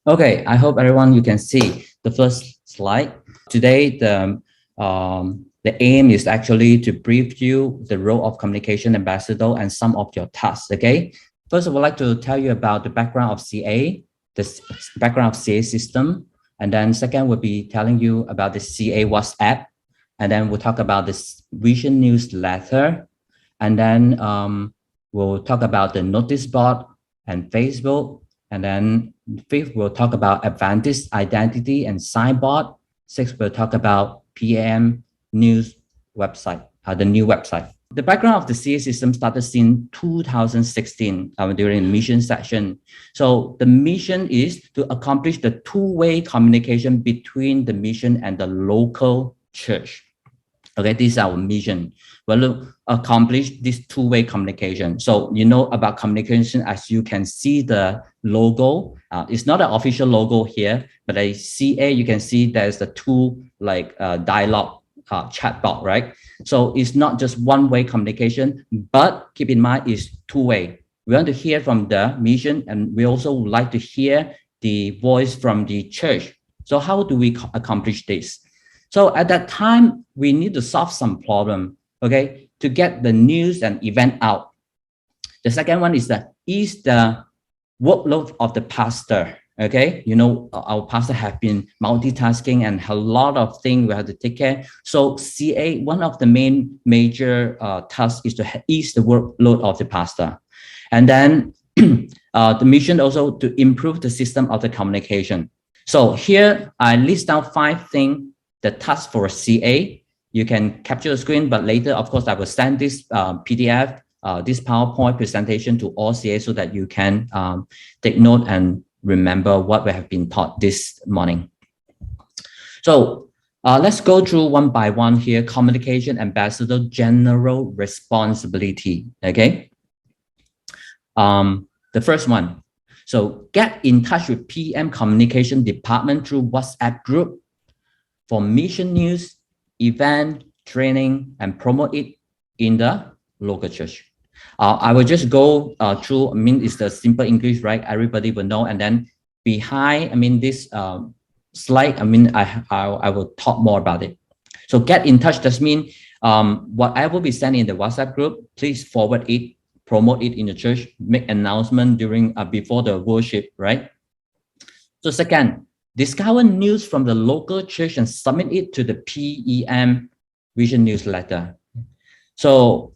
Okay, I hope everyone you can see the first slide. Today, the aim is actually to brief you the role of communication ambassador and some of your tasks. Okay, first I would like to tell you about the background of CA, background of CA system, and then second will be telling you about the CA WhatsApp, and then we'll talk about this Vision newsletter, and then we'll talk about the notice board and Facebook, and then fifth, we'll talk about Advantage identity and signboard. Sixth, we'll talk about PEM news website, the new website. The background of the CA system started in 2016 during the mission session. So the mission is to accomplish the two-way communication between the mission and the local church. Okay, this is our mission. We'll accomplish this two-way communication. So you know about communication, as you can see the logo. It's not an official logo here, but a CA, you can see there's the two dialogue chatbot, right? So it's not just one-way communication, but keep in mind it's two-way. We want to hear from the mission, and we also like to hear the voice from the church. So how do we accomplish this? So at that time, we need to solve some problem, okay, to get the news and event out. The second one is the workload of the pastor, okay? You know, our pastor have been multitasking and a lot of things we have to take care. So CA, one of the major tasks is to ease the workload of the pastor. And then the mission also to improve the system of the communication. So here I list down 5 things, the task for CA. You can capture the screen, but later, of course, I will send this PDF, this PowerPoint presentation to all CA so that you can take note and remember what we have been taught this morning. So let's go through one by one here. Communication ambassador general responsibility, okay? The first one. So get in touch with PM communication department through WhatsApp group for mission news, event, training, and promote it in the local church. I will just go through, I mean, it's the simple English, right? Everybody will know. And then behind, I mean, this slide, I mean, I will talk more about it. So get in touch does mean whatever we send in the WhatsApp group, please forward it, promote it in the church, make announcement during, before the worship, right? So second, discover news from the local church and submit it to the PEM Vision newsletter. So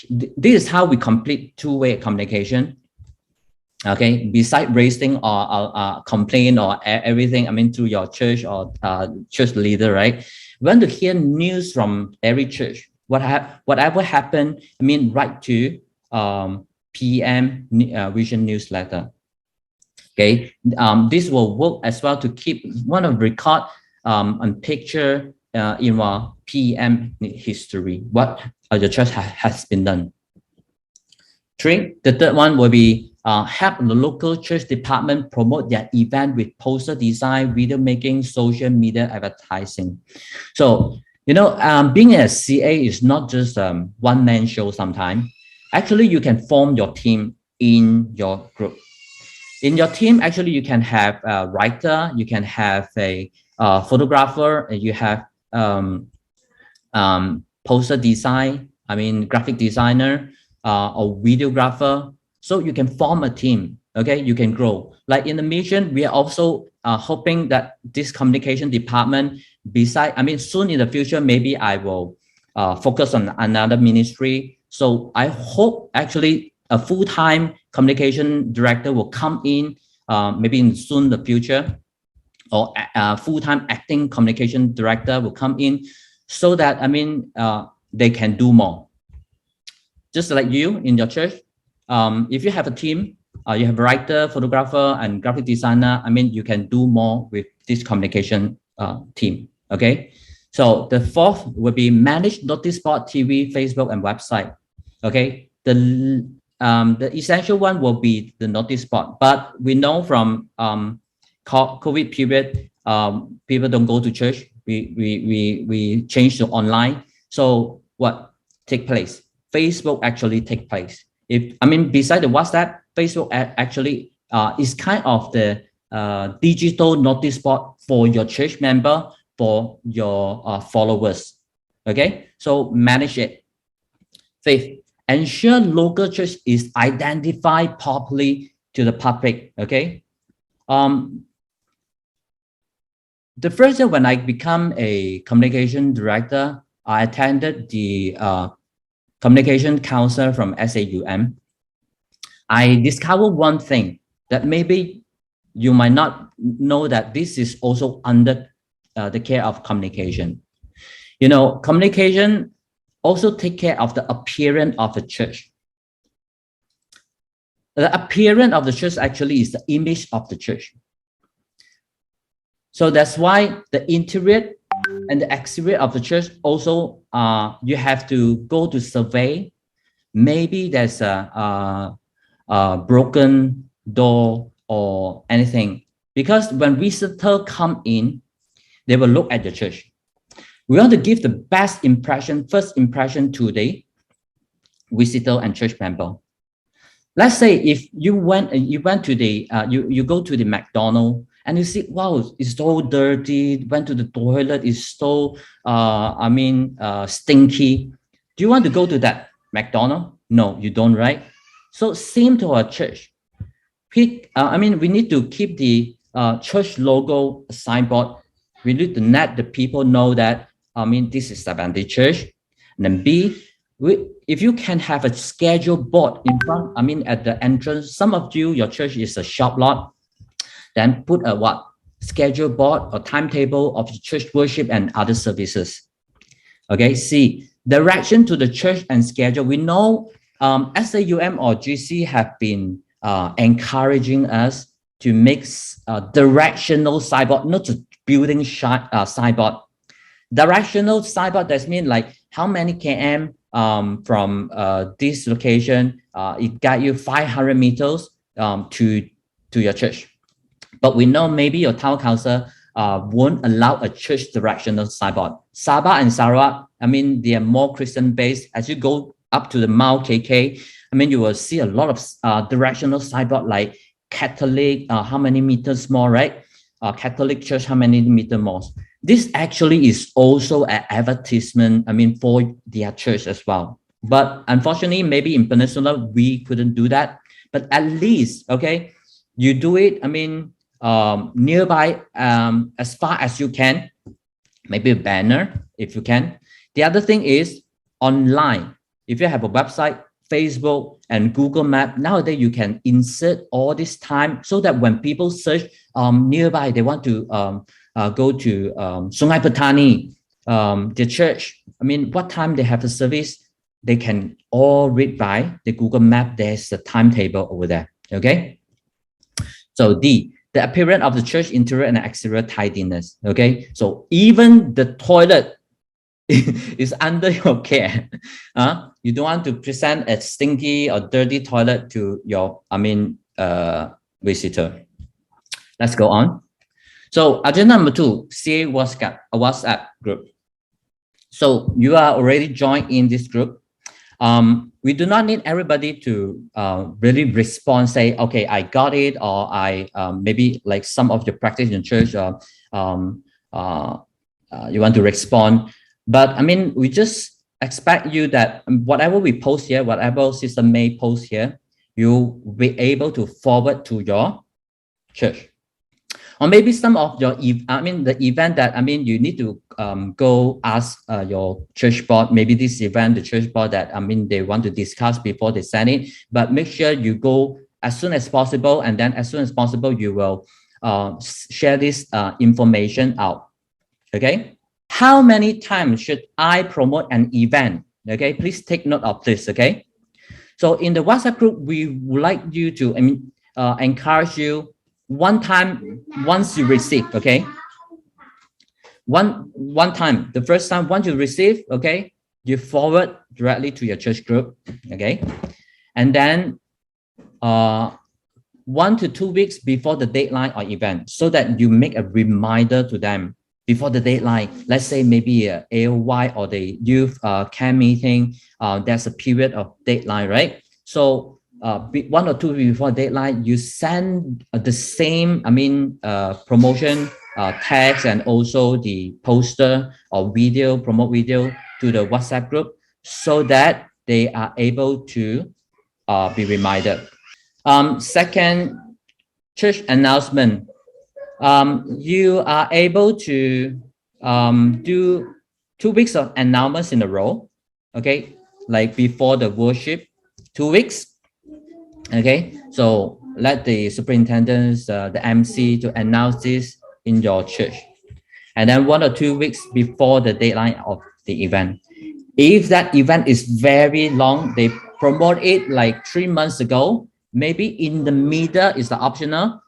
this is how we complete two-way communication. Okay, besides raising or complaint or everything, I mean, to your church or church leader, right? We want to hear news from every church. Whatever happened, I mean, write to PEM Vision newsletter. Okay, this will work as well to keep one of record and picture in our PEM history, what the church has been done. 3, the third one will be help the local church department promote their event with poster design, video making, social media advertising. So, you know, being a CA is not just one-man show sometimes. Actually, you can form your team in your group. In your team, actually, you can have a writer, you can have a photographer, and you have poster design, I mean, graphic designer, or videographer. So you can form a team, okay? You can grow. Like in the mission, we are also hoping that this communication department, beside, I mean, soon in the future, maybe I will focus on another ministry. So I hope actually a full-time communication director will come in maybe in soon the future, or a full-time acting communication director will come in so that, I mean, they can do more. Just like you in your church, if you have a team, you have a writer, photographer, and graphic designer, I mean, you can do more with this communication team, okay? So the fourth will be manage notice board, TV, Facebook, and website, okay? The essential one will be the notice board, but we know from COVID period, people don't go to church. We change to online. So what take place? Facebook actually take place. If I mean, beside the WhatsApp, Facebook actually is kind of the digital notice board for your church member, for your followers. Okay, so manage it. Fifth, ensure local church is identified properly to the public. Okay, the first year when I become a communication director, I attended the communication council from SAUM. I discovered one thing that maybe you might not know, that this is also under the care of communication. You know, communication also take care of the appearance of the church. The appearance of the church actually is the image of the church. So that's why the interior and the exterior of the church also, you have to go to survey. Maybe there's a broken door or anything, because when visitors come in, they will look at the church. We want to give the best impression, first impression to the visitor and church member. Let's say if you went to the you go to the McDonald's and you see, wow, it's so dirty. Went to the toilet, it's so stinky. Do you want to go to that McDonald's? No, you don't, right? So same to our church. We need to keep the church logo signboard. We need to let the people know that this is Adventist Church. And then B, if you can have a schedule board in front, at the entrance. Some of you, your church is a shop lot. Then put a schedule board or timetable of the church worship and other services. Okay, C, direction to the church and schedule. We know SAUM or GC have been encouraging us to make directional signboard, not just building signboard. Directional signboard, that means like how many km from this location, it got you 500 meters to your church. But we know maybe your town council won't allow a church directional signboard. Sabah and Sarawak, they are more Christian based. As you go up to the Mount KK, you will see a lot of directional signboard like Catholic, how many meters more, right? Catholic church, how many meters more? This actually is also an advertisement, for their church as well. But unfortunately, maybe in Peninsula, we couldn't do that. But at least, okay, you do it, nearby, as far as you can, maybe a banner if you can. The other thing is online. If you have a website, Facebook and Google Map, nowadays you can insert all this time so that when people search nearby, they want to go to Sungai Petani, the church. What time they have a service, they can all read by the Google Map. There's a timetable over there. Okay. So D, the appearance of the church interior and exterior tidiness. Okay. So even the toilet is under your care. You don't want to present a stinky or dirty toilet to your visitor. Let's go on. So agenda number 2, CA WhatsApp group. So you are already joined in this group. We do not need everybody to really respond, say, okay, I got it, or I maybe like some of your practice in church, you want to respond. But we just expect you that whatever we post here, whatever Sister May post here, you'll be able to forward to your church. Or maybe some of your, the event that, you need to go ask your church board, maybe this event, the church board that, they want to discuss before they send it, but make sure you go as soon as possible. And then as soon as possible, you will share this information out. Okay. How many times should I promote an event? Okay. Please take note of this. Okay. So in the WhatsApp group, we would like you to, encourage you one time, once you receive, okay? One time, the first time, once you receive, okay, you forward directly to your church group, okay? And then 1 to 2 weeks before the deadline or event, so that you make a reminder to them before the deadline. Let's say maybe a AOY or the youth camp meeting, there's a period of deadline, right? So 1 or 2 weeks before deadline, you send the same, promotion text and also the poster or video, promote video to the WhatsApp group so that they are able to be reminded. Second, church announcement. You are able to do 2 weeks of announcements in a row, okay? Like before the worship, 2 weeks, okay? So let the superintendents, the MC to announce this in your church. And then 1 or 2 weeks before the deadline of the event. If that event is very long, they promote it like 3 months ago, maybe in the middle is the optional,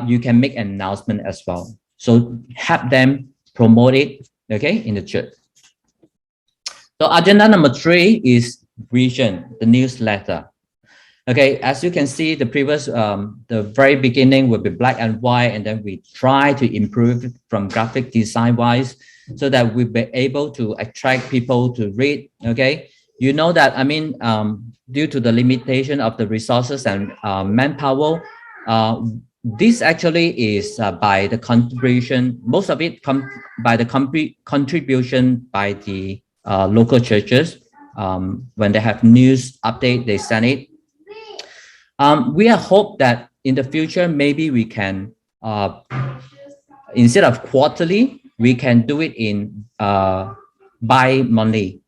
you can make an announcement as well. So have them promote it, okay, in the church. So agenda number 3 is vision, the newsletter. Okay, as you can see, the previous, the very beginning will be black and white, and then we try to improve from graphic design wise so that we'll be able to attract people to read. Okay, you know that, due to the limitation of the resources and manpower, this actually is by the contribution, most of it come by the contribution by the local churches. When they have news update, they send it. We are hope that in the future, maybe we can, instead of quarterly, we can do it in bi-monthly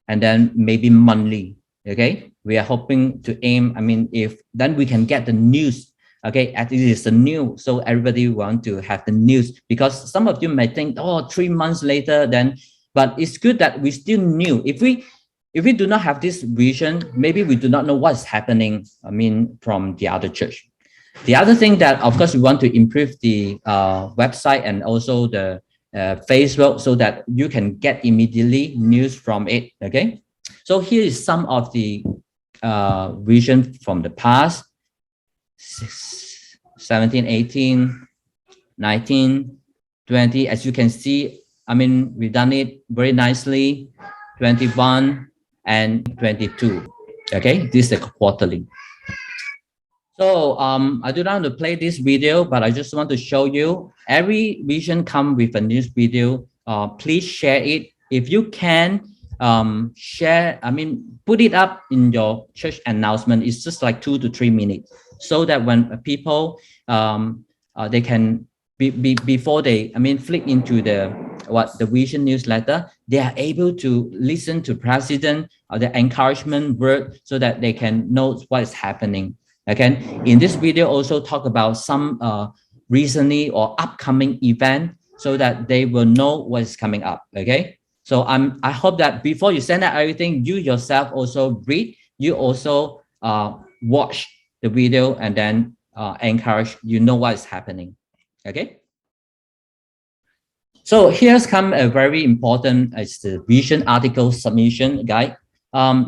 and then maybe monthly. Okay, we are hoping to aim. If then we can get the news. Okay, at least it's the news, so everybody want to have the news, because some of you may think, oh, 3 months later, then, but it's good that we still knew. If we do not have this vision, maybe we do not know what's happening, from the other church. The other thing that, of course, we want to improve the website and also the Facebook so that you can get immediately news from it, okay? So here is some of the vision from the past, 17, 18, 19, 20. As you can see, we've done it very nicely, 21, and 22. Okay, this is quarterly. So I do not want to play this video, but I just want to show you every vision come with a news video. Please share it if you can. Share, put it up in your church announcement. It's just like 2 to 3 minutes, so that when people they can before they flick into the vision newsletter, they are able to listen to president or the encouragement word so that they can know what is happening. Okay, in this video also talk about some recently or upcoming event so that they will know what is coming up. Okay, so I hope that before you send out everything, you yourself also read, you also watch the video, and then encourage, what is happening. Okay, so here's come a very important, it's the vision article submission guide.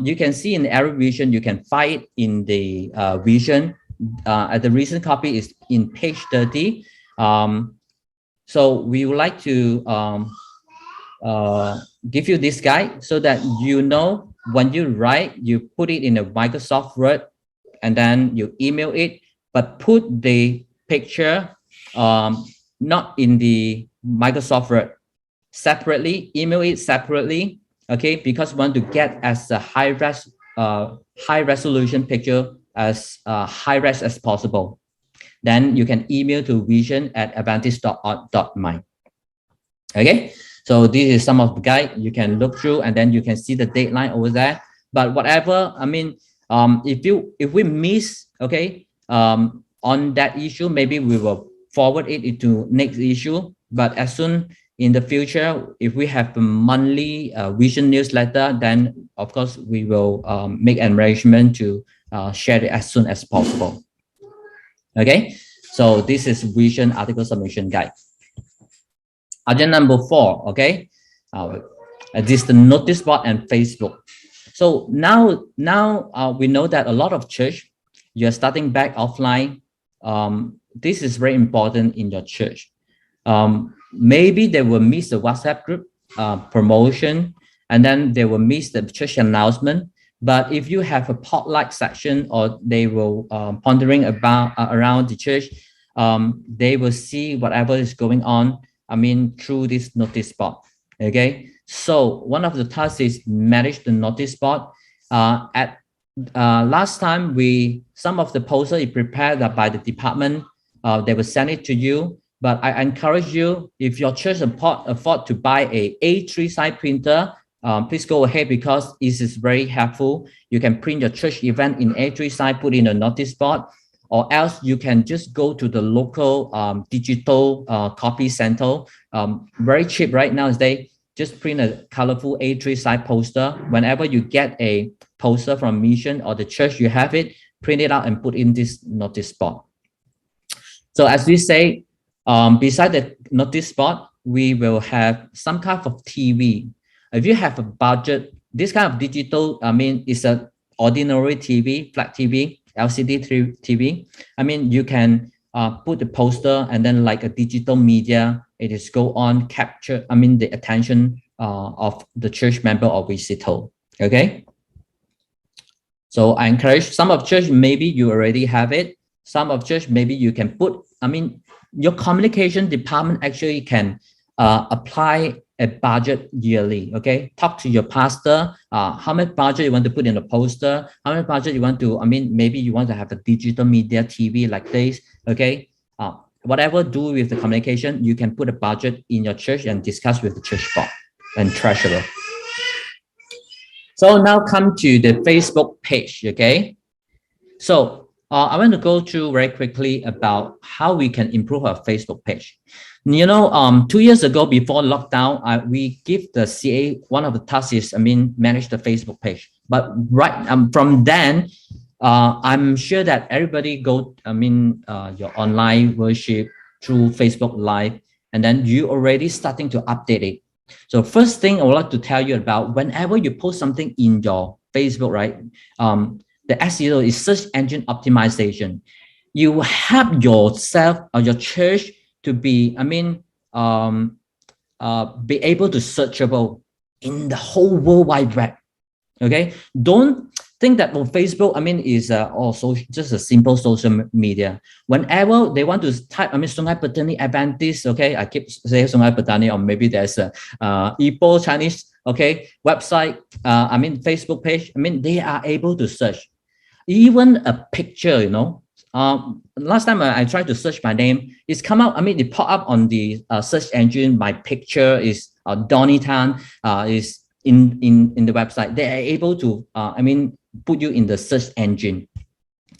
You can see in every vision, you can find it in the vision. The recent copy is in page 30. So we would like to give you this guide so that when you write, you put it in a Microsoft Word and then you email it, but put the picture not in the Microsoft Word, separately, email it separately. Okay, because we want to get as a high resolution picture, as high res as possible. Then you can email to vision@advantage.org.my. Okay, so this is some of the guide you can look through, and then you can see the deadline over there. But whatever, if we miss, okay, on that issue, maybe we will forward it into next issue. But as soon in the future, if we have a monthly vision newsletter, then of course we will make an arrangement to share it as soon as possible. Okay, so this is vision article submission guide. Agenda number 4. Okay, this is the notice board and Facebook. So now we know that a lot of church, you're starting back offline. This is very important in your church. Maybe they will miss the WhatsApp group promotion, and then they will miss the church announcement. But if you have a potluck section, or they will pondering about around the church, they will see whatever is going on, I mean, through this notice board. Okay, so one of the tasks is manage the notice board. At last time, some of the posters is prepared by the department. They will send it to you. But I encourage you, if your church afford to buy a A3 size printer, please go ahead, because this is very helpful. You can print your church event in A3 size, put in a notice board, or else you can just go to the local digital copy center. Very cheap right now. They just print a colorful A3 size poster. Whenever you get a poster from mission or the church, you have it, print it out and put in this notice board. So as we say, beside the notice board, we will have some kind of TV. If you have a budget, this kind of digital, I mean, it's an ordinary TV, flat TV, LCD TV. I mean, you can put the poster, and then like a digital media, it is go on capture, I mean, the attention of the church member or visitor. Okay. So I encourage some of church, maybe you already have it. Some of church, maybe you can put, I mean, your communication department actually can apply a budget yearly. Okay, talk to your pastor, how much budget you want to put in the poster, how much budget you want to, I mean, maybe you want to have a digital media TV like this. Okay, whatever do with the communication, you can put a budget in your church and discuss with the church board and treasurer. So now come to the Facebook page. Okay, so I want to go through very quickly about how we can improve our Facebook page. You know, 2 years ago, before lockdown, we give the CA one of the tasks is, I mean, manage the Facebook page. But right from then, I'm sure that everybody go, I mean, your online worship through Facebook Live, and then you already starting to update it. So first thing I would like to tell you about, whenever you post something in your Facebook, right? The SEO is search engine optimization. You have yourself or your church to be, I mean, be able to searchable in the whole World Wide Web. Okay, don't think that on Facebook, I mean, is also just a simple social media. Whenever they want to type, I mean, Sungai Petani Adventist, okay, I keep saying Sungai Petani, or maybe there's a Igbo Chinese, okay, website, I mean, Facebook page, I mean, they are able to search. Even a picture, you know, last time I tried to search my name, it's come out, I mean, it pop up on the search engine. My picture is Donny Tan, is in the website. They are able to, I mean, put you in the search engine.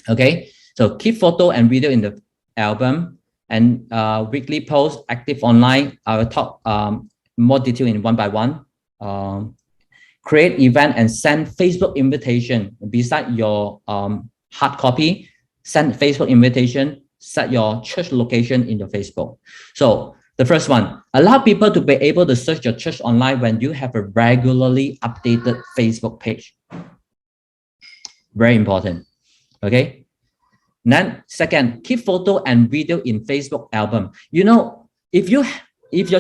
Okay, so keep photo and video in the album, and weekly post, active online. I will talk more detail in one by one. Create event and send Facebook invitation beside your hard copy. Send Facebook invitation, set your church location in your Facebook. So the first one, allow people to be able to search your church online when you have a regularly updated Facebook page. Very important. Okay. Then second, keep photo and video in Facebook album. You know, if your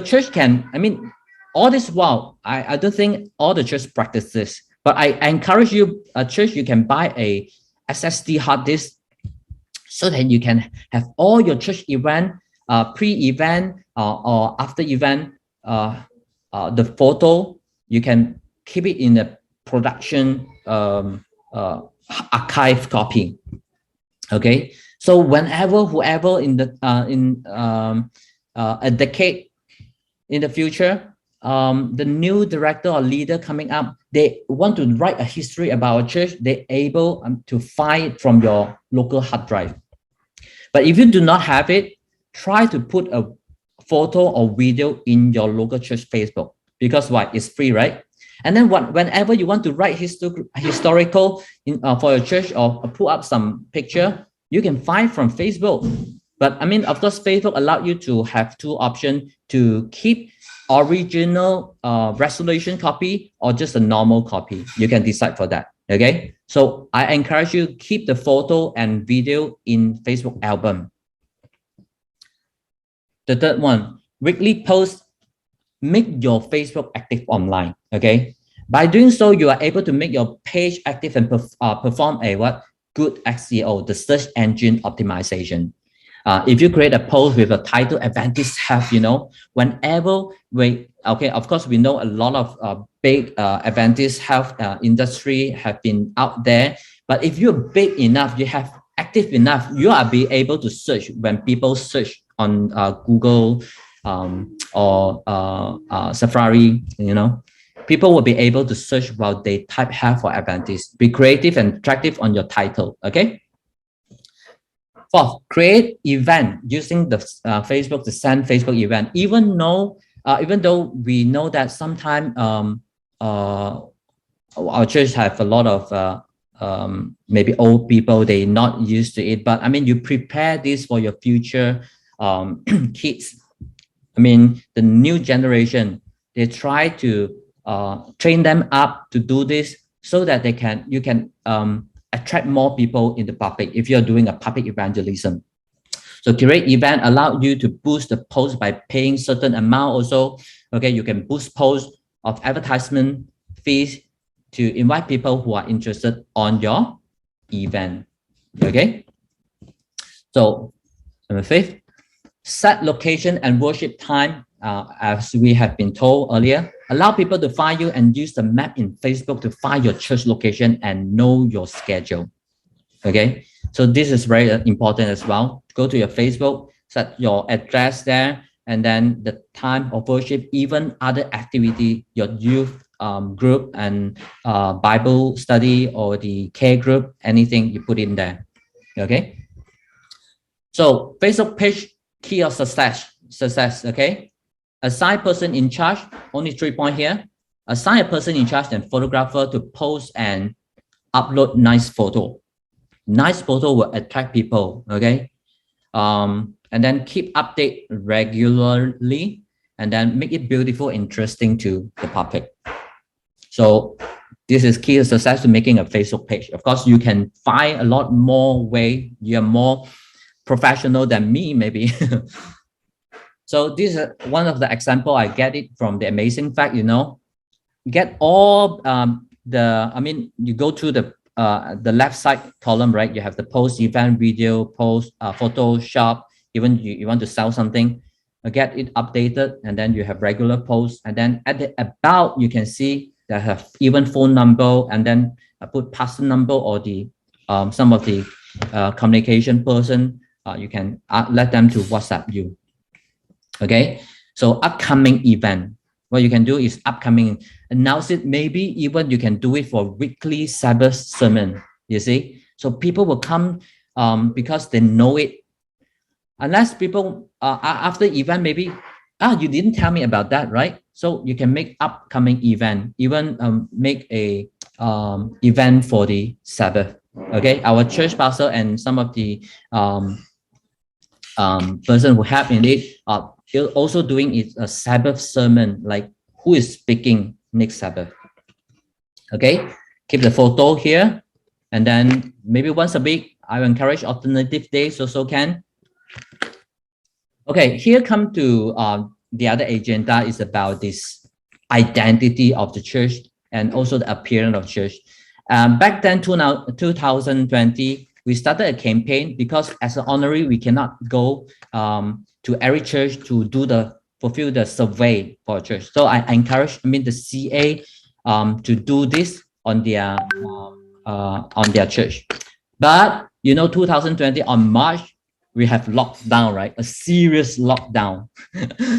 church can, I mean, all this while, I don't think all the church practice this, but I encourage you, a church, you can buy a SSD hard disk so that you can have all your church event, pre-event or after event, the photo, you can keep it in the production archive copy. Okay, so whenever, whoever in the a decade in the future, the new director or leader coming up, they want to write a history about a church, they're able to find it from your local hard drive. But if you do not have it, try to put a photo or video in your local church Facebook, because why? It's free, right? And then whenever you want to write historical for your church, or pull up some picture, you can find from Facebook. But I mean, of course, Facebook allows you to have two options, to keep original resolution copy or just a normal copy. You can decide for that. Okay, so I encourage you, keep the photo and video in Facebook album. The third one, weekly post, make your Facebook active online. Okay, By doing so, you are able to make your page active and perform a good SEO, the search engine optimization. If you create a post with a title Adventist Health, whenever of course, we know a lot of big Adventist health industry have been out there. But if you're big enough, you have active enough, you are be able to search when people search on Google or Safari, people will be able to search while they type health for Adventist. Be creative and attractive on your title, okay? Fourth, create event using the Facebook to send Facebook event. Even though we know that sometimes our church have a lot of maybe old people, they not used to it, but I mean, you prepare this for your future kids. I mean, the new generation, they try to train them up to do this so that you can attract more people in the public if you're doing a public evangelism. So curate event allow you to boost the post by paying certain amount also. Okay, you can boost posts of advertisement fees to invite people who are interested on your event. Okay. So number 5, set location and worship time. As we have been told earlier, allow people to find you and use the map in Facebook to find your church location and know your schedule. Okay, so this is very important as well. Go to your Facebook, set your address there, and then the time of worship, even other activity, your youth group and Bible study or the care group, anything you put in there. Okay, so Facebook page key of success. Okay, assign person in charge, only 3 points here. Assign a person in charge and photographer to post and upload nice photo. Nice photo will attract people, okay? And then keep update regularly and then make it beautiful, interesting to the public. So this is key to success to making a Facebook page. Of course, you can find a lot more way. You're more professional than me, maybe. So this is one of the example. I get it from the Amazing Fact, get all you go to the left side column, right? You have the post, event, video, post, Photoshop, even you want to sell something, get it updated, and then you have regular posts. And then at the about, you can see that have even phone number, and then put pastor number or the some of the communication person. You can let them to WhatsApp you. Okay, so upcoming event, what you can do is upcoming, announce it. Maybe even you can do it for weekly Sabbath sermon, you see. So people will come because they know it. Unless people after event, maybe, you didn't tell me about that, right? So you can make upcoming event, even make a event for the Sabbath. Okay, our church pastor and some of the person who have in it also doing it a Sabbath sermon, like who is speaking next Sabbath. Okay, keep the photo here, and then maybe once a week, I will encourage alternative days also can. Okay, here come to the other agenda is about this identity of the church and also the appearance of church. Back then, 2020, we started a campaign because as an honorary, we cannot go to every church to fulfill the survey for a church. So I encourage, the CA to do this on their church. But 2020 on March, we have lockdown, right? A serious lockdown.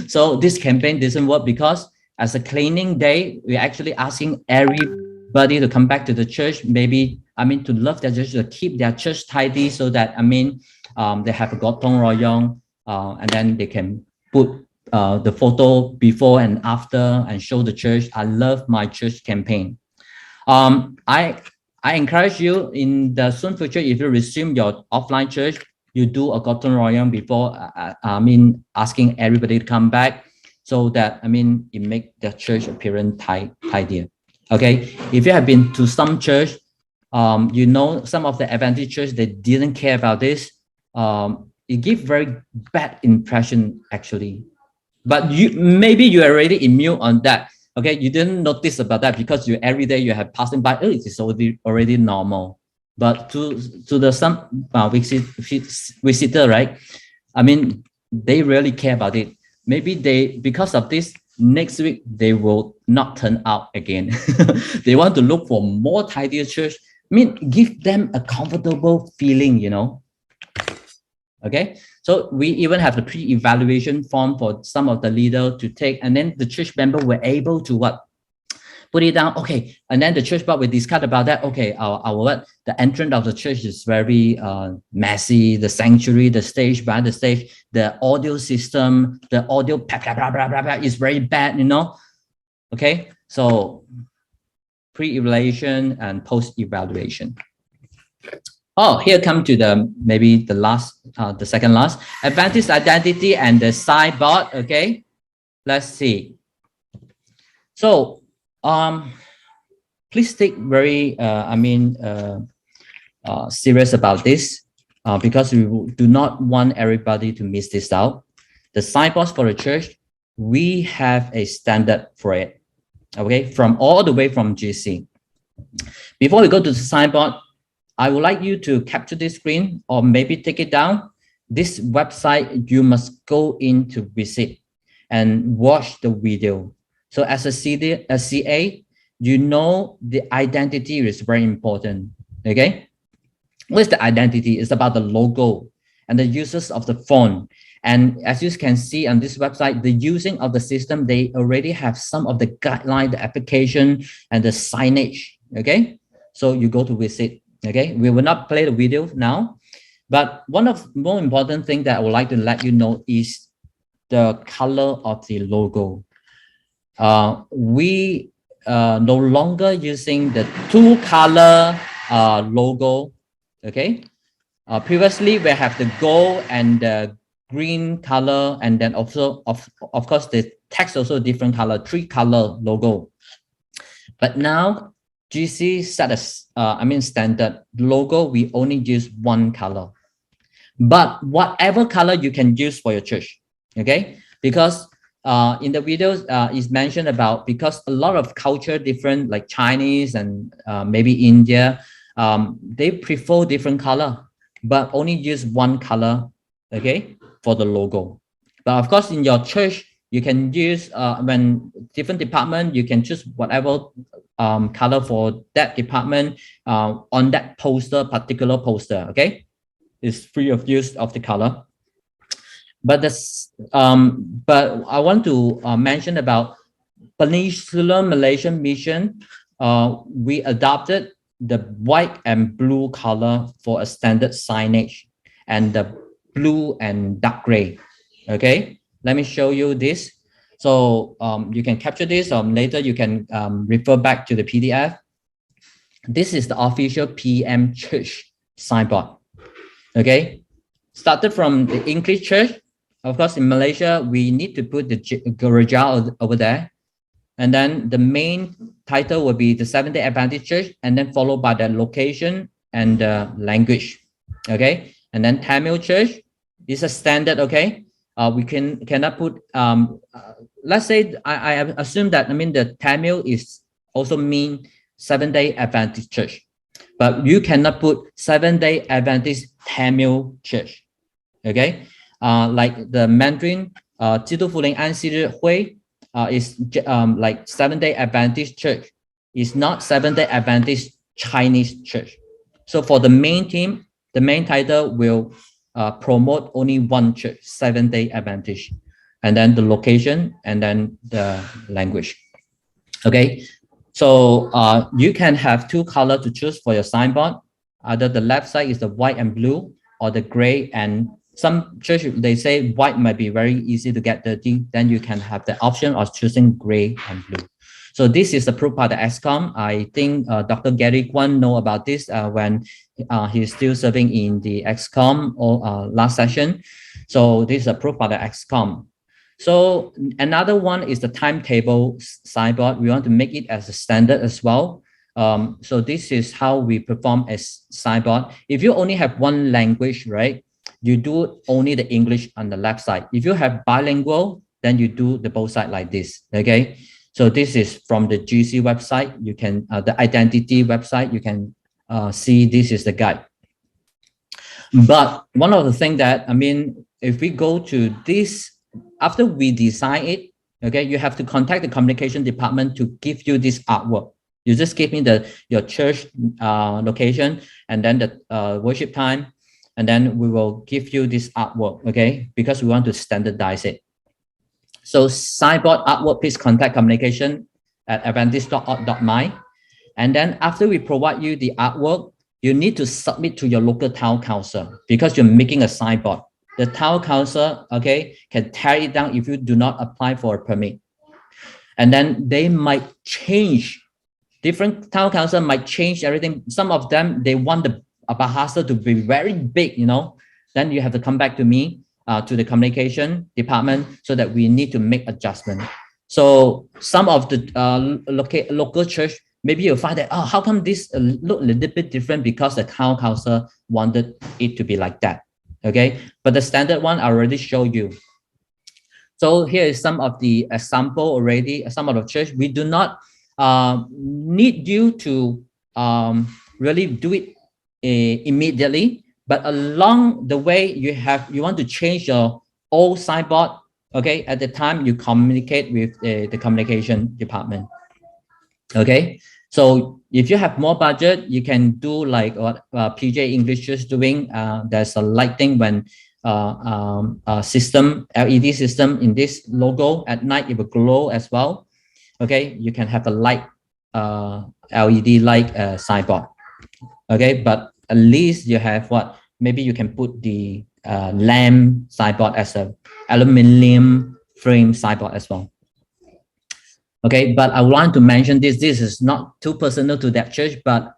So this campaign doesn't work because as a cleaning day, we're actually asking everybody to come back to the church. Maybe, to love their church, to keep their church tidy so that, they have a gotong royong, and then they can put the photo before and after and show the church. I love my church campaign. I encourage you in the soon future, if you resume your offline church, you do a gotong royong before, asking everybody to come back so that, it make the church appearance tidier. Okay, if you have been to some church, some of the Adventist church, they didn't care about this. It gives very bad impression actually. But maybe you are already immune on that. Okay, you didn't notice about that because you every day you have passing by. Oh, it is already normal. But to the some visitor, right? I mean, they really care about it. Maybe they, because of this, next week they will not turn out again. They want to look for more tidier church. I mean, give them a comfortable feeling, you know. Okay, so we even have the pre-evaluation form for some of the leader to take, and then the church member were able to what, put it down. Okay, and then the church board will discuss about that. Okay, our what, the entrance of the church is very messy. The sanctuary, the stage, behind the stage, the audio system, the audio blah, blah, blah, blah, blah, blah, is very bad, you know. Okay, so pre-evaluation and post-evaluation. Oh, here come to the maybe the last, the second last, Adventist identity and the signboard. Okay, let's see. So please take very serious about this, because we do not want everybody to miss this out. The signboards for the church, we have a standard for it. Okay, from all the way from GC. Before we go to the signboard, I would like you to capture this screen or maybe take it down. This website, you must go in to visit and watch the video. So as a CA, you know the identity is very important, okay? What's the identity? It's about the logo and the uses of the font. And as you can see on this website, the using of the system, they already have some of the guideline, the application, and the signage, okay? So you go to visit. Okay, we will not play the video now, but one of the more important things that I would like to let you know is the color of the logo. We no longer using the two-color logo. Okay, previously we have the gold and the green color, and then also of course the text also different color, three-color logo. But now GC set a standard logo, we only use one color, but whatever color you can use for your church, okay? Because in the videos is mentioned about, because a lot of culture different, like Chinese and maybe India, they prefer different color, but only use one color, okay, for the logo. But of course, in your church, you can use when different department, you can choose whatever color for that department on that poster, particular poster. Okay, it's free of use of the color. But this, but I want to mention about Peninsular Malaysian Mission. We adopted the white and blue color for a standard signage, and the blue and dark gray. Okay, let me show you this. So you can capture this, or later you can refer back to the PDF. This is the official PEM church signboard. Okay, started from the English church. Of course, in Malaysia, we need to put the gereja over there. And then the main title will be the Seventh-day Adventist Church, and then followed by the location and the language. Okay, and then Tamil Church is a standard. Okay, we cannot put let's say I assume that the Tamil is also mean Seventh-day Adventist Church, but you cannot put Seventh-day Adventist Tamil Church. Okay, like the Mandarin 基督福临安息日会 is like Seventh-day Adventist Church, is not Seventh-day Adventist Chinese Church. So for the main team, the main title will promote only one church, Seventh-day Adventist, and then the location, and then the language. Okay, so you can have two colors to choose for your signboard. Either the left side is the white and blue, or the gray. And some church, they say white might be very easy to get dirty. Then you can have the option of choosing gray and blue. So this is approved by the EXCOM. I think Dr. Gary Kwan know about this when he's still serving in the EXCOM or last session. So this is approved by the EXCOM. So another one is the timetable signboard. We want to make it as a standard as well. So this is how we perform as signboard. If you only have one language, right, you do only the English on the left side. If you have bilingual, then you do the both side like this. Okay. So this is from the GC website. You can, the identity website, you can see this is the guide. But one of the things that, I mean, if we go to this, after we design it, okay, you have to contact the communication department to give you this artwork. You just give me your church location and then the worship time, and then we will give you this artwork, okay, because we want to standardize it. So signboard artwork, please contact communication at adventist.org.my. And then after we provide you the artwork, you need to submit to your local town council because you're making a signboard. The town council, okay, can tear it down if you do not apply for a permit. And then they might change, different town council might change everything. Some of them, they want the Bahasa to be very big, you know, then you have to come back to me, to the communication department, so that we need to make adjustment. So some of the local church, maybe you'll find that, oh, how come this look a little bit different, because the town council wanted it to be like that, okay? But the standard one I already showed you. So here is some of the example already. Some of the church, we do not need you to really do it immediately, but along the way you want to change your old signboard, okay, at the time you communicate with the communication department. Okay, so if you have more budget, you can do like what PJ English is doing. There's a lighting when system, LED system in this logo at night, it will glow as well. Okay, you can have a light LED light signboard. Okay, but at least you have what, maybe you can put the lamp signboard as a aluminum frame signboard as well. Okay, but I want to mention this is not too personal to that church, but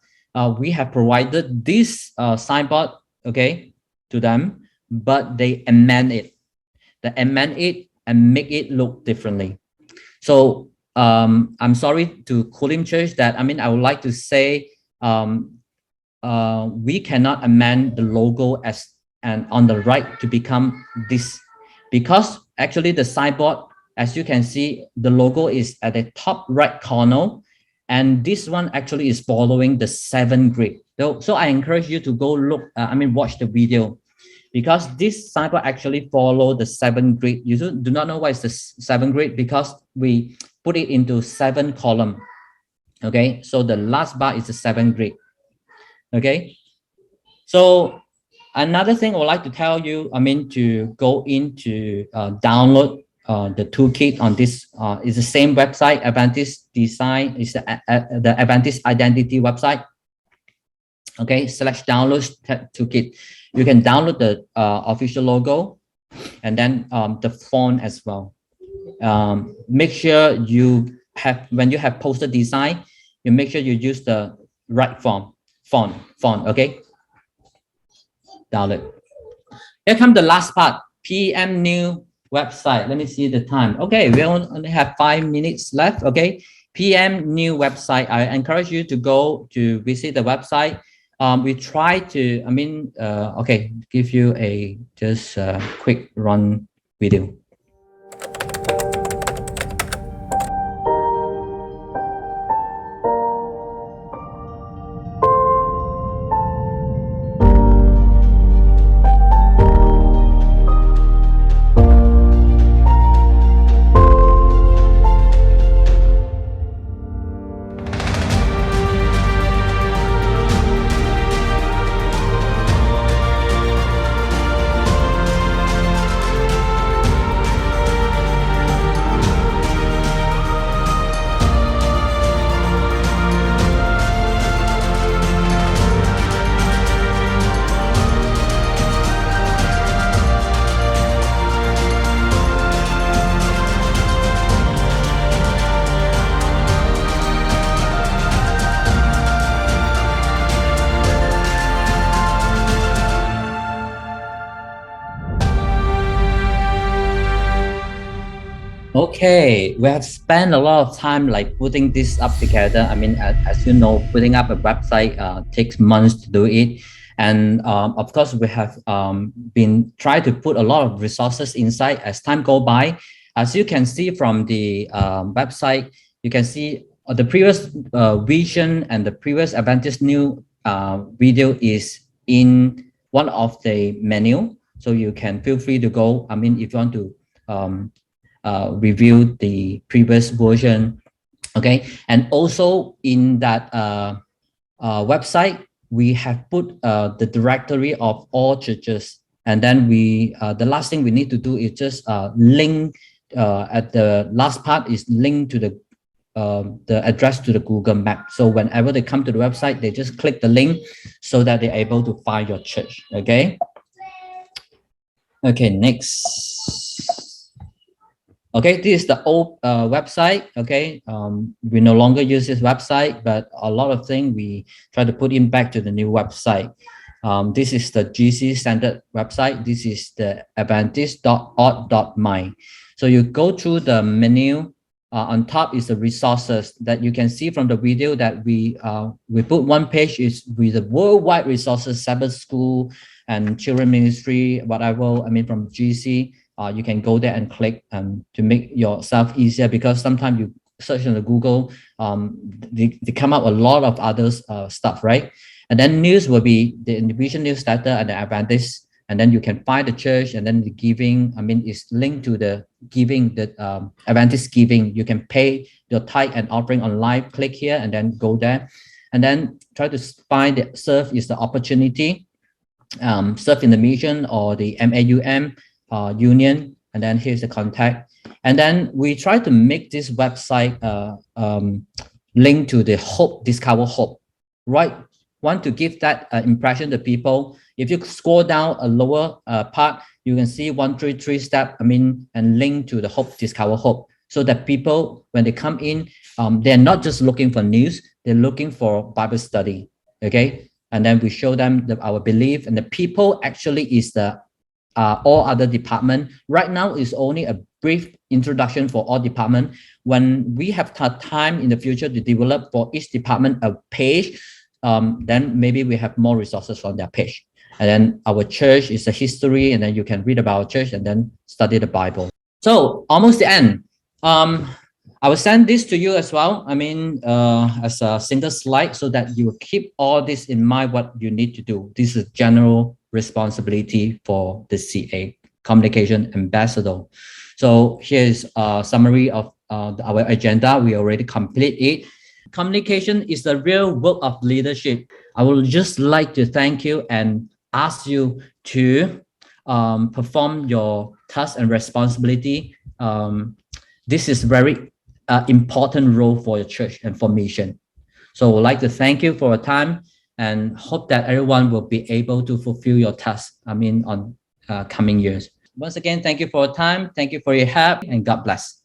we have provided this signboard, okay, to them, but they amend it. They amend it and make it look differently. So I'm sorry to Kulim Church that, I mean, I would like to say we cannot amend the logo as and on the right to become this, because actually the signboard, as you can see, the logo is at the top right corner, and this one actually is following the 7th grade. So I encourage you to go look, watch the video, because this signboard actually follow the 7th grade. You do not know why it's the 7th grade, because we put it into 7 column. Okay, so the last bar is the 7th grade. Okay, so another thing I would like to tell you, to go into download the toolkit on this is the same website. Adventist Design is the Adventist Identity website. Okay, /download toolkit. You can download the official logo and then the font as well. Make sure you have, when you have poster design, you make sure you use the right font. Okay, download. Here comes the last part, PEM new website. Let me see the time. Okay, we only have 5 minutes left. Okay, PEM new website. I encourage you to go to visit the website. We try to, okay, give you a just quick run video. Okay, we have spent a lot of time like putting this up together. As you know, putting up a website takes months to do it. And of course, we have been trying to put a lot of resources inside as time go by. As you can see from the website, you can see the previous vision and the previous Adventist new video is in one of the menu. So you can feel free to go. I mean, if you want to review the previous version, okay. And also in that website, we have put the directory of all churches. And then we, the last thing we need to do is just link at the last part is link to the address to the Google Map. So whenever they come to the website, they just click the link so that they're able to find your church. Okay. Okay, next. Okay, this is the old website. Okay, we no longer use this website, but a lot of things we try to put in back to the new website. This is the GC standard website. This is the adventist.org.my. So you go through the menu. On top is the resources that you can see from the video that we put one page is with the worldwide resources, Sabbath school and children ministry, whatever. I mean, from GC, you can go there and click to make yourself easier, because sometimes you search on the Google, they come up a lot of other stuff, right? And then news will be the individual newsletter and the Adventist. And then you can find the church, and then the giving, I mean, it's linked to the giving, the Adventist giving. You can pay your tithe and offering online, click here and then go there. And then try to find the serve is the opportunity, serve in the mission or the MAUM union. And then here's the contact. And then we try to make this website link to the hope, discover hope, right? Want to give that impression to people. If you scroll down a lower part, you can see 133 step, I mean, and link to the hope, discover hope. So that people, when they come in, they're not just looking for news, they're looking for Bible study, okay? And then we show them our belief, and the people actually is the all other department. Right now is only a brief introduction for all department. When we have time in the future to develop for each department a page, then maybe we have more resources on their page. And then our church is a history, and then you can read about our church and then study the Bible. So almost the end. I will send this to you as well. I mean, as a single slide, so that you keep all this in mind, what you need to do. This is general responsibility for the CA, Communication Ambassador. So here's a summary of our agenda. We already complete it. Communication is the real work of leadership. I would just like to thank you and ask you to perform your task and responsibility. This is very important role for your church and for mission. So I would like to thank you for your time and hope that everyone will be able to fulfill your task, I mean, on coming years. Once again, thank you for your time. Thank you for your help, and God bless.